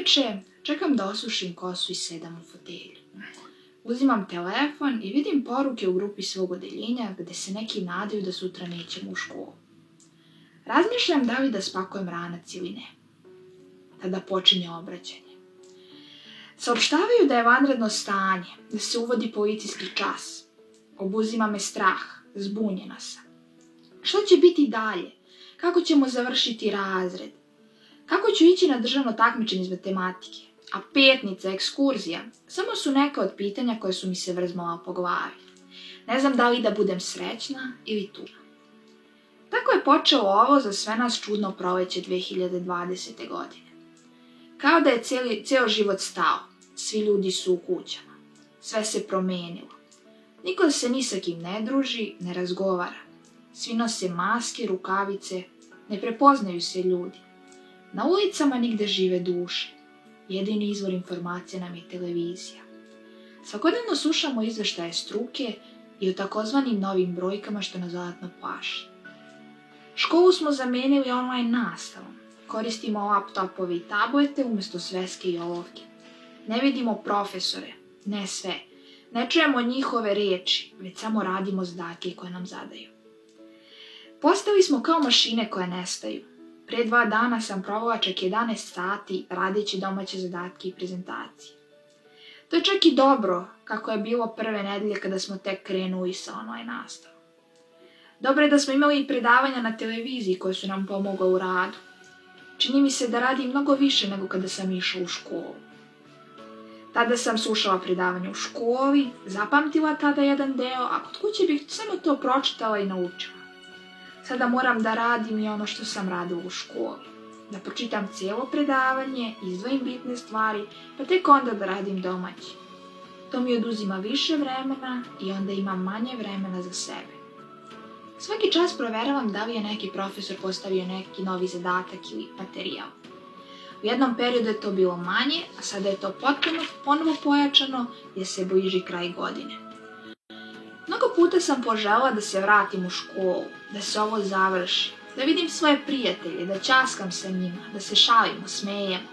Uveče čekam da osušim kosu i sedam u fotelju. Uzimam telefon i vidim poruke u grupi svog odeljenja gde se neki nadaju da sutra nećemo u školu. Razmišljam da li da spakujem ranac ili ne. Tada počinje obraćanje. Saopštavaju da je vanredno stanje, da se uvodi policijski čas. Obuzima me strah, zbunjena sam. Što će biti dalje? Kako ćemo završiti razred? Kako ću ići na državno takmičenje iz matematike? A petnica, ekskurzija, samo su neka od pitanja koje su mi se vrzmala po glavi. Ne znam da li da budem srećna ili tužna. Tako je počelo ovo za sve nas čudno proleće 2020. godine. Kao da je ceo život stao, svi ljudi su u kućama. Sve se promenilo. Niko se ni sa kim ne druži, ne razgovara. Svi nose maske, rukavice, ne prepoznaju se ljudi. Na ulicama nigde žive duše. Jedini izvor informacija nam je televizija. Svakodnevno slušamo izveštaje struke i o takozvanim novim brojkama što nas dodatno plaši. Školu smo zamenili online nastavom. Koristimo laptopove i tablete umjesto sveske i olovke. Ne vidimo profesore, ne sve. Ne čujemo njihove reči, već samo radimo zadatke koje nam zadaju. Postali smo kao mašine koje nestaju. Pre 2 dana sam provela čak 11 sati radeći domaće zadatke i prezentacije. To je čak i dobro, kako je bilo prve nedelje kada smo tek krenuli sa online nastavom. Dobro je da smo imali i predavanja na televiziji koje su nam pomogla u radu. Čini mi se da radim mnogo više nego kada sam išla u školu. Tada sam slušala predavanje u školi, zapamtila tada jedan deo, a kod kuće bih samo to pročitala i naučila. Sada moram da radim i ono što sam radila u školi. Da pročitam cijelo predavanje, izdvojim bitne stvari, pa tek onda da radim domaći. To mi oduzima više vremena i onda imam manje vremena za sebe. Svaki čas proveravam da li je neki profesor postavio neki novi zadatak ili materijal. U jednom periodu je to bilo manje, a sada je to ponovo pojačano jer se bliži kraj godine. Mnogo puta sam poželjela da se vratim u školu, da se ovo završi, da vidim svoje prijatelje, da ćaskam sa njima, da se šalimo, smejemo.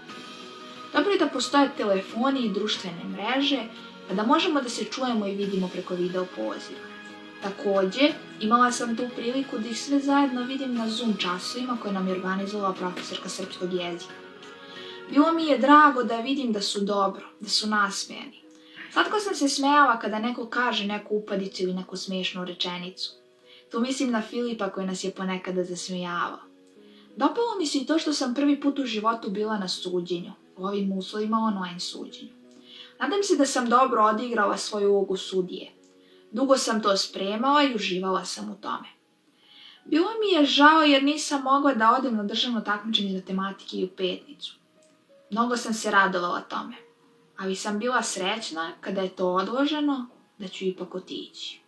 Dobro je da postoje telefoni i društvene mreže, pa da možemo da se čujemo i vidimo preko video poziva. Također, imala sam tu priliku da ih sve zajedno vidim na Zoom časovima koje nam je organizovala profesorka srpskog jezika. Bilo mi je drago da vidim da su dobro, da su nasmejani. Slatko sam se smejala kada neko kaže neku upadicu ili neku smiješnu rečenicu. Tu mislim na Filipa koji nas je ponekada zasmejavao. Dopalo mi se i to što sam prvi put u životu bila na suđenju, u ovim uslovima online suđenju. Nadam se da sam dobro odigrala svoju ulogu sudije. Dugo sam to spremala i uživala sam u tome. Bilo mi je žao jer nisam mogla da odem na državno takmičenje iz matematike i u petnicu. Mnogo sam se radovala tome, ali sam bila srećna kada je to odloženo da ću ipak otići.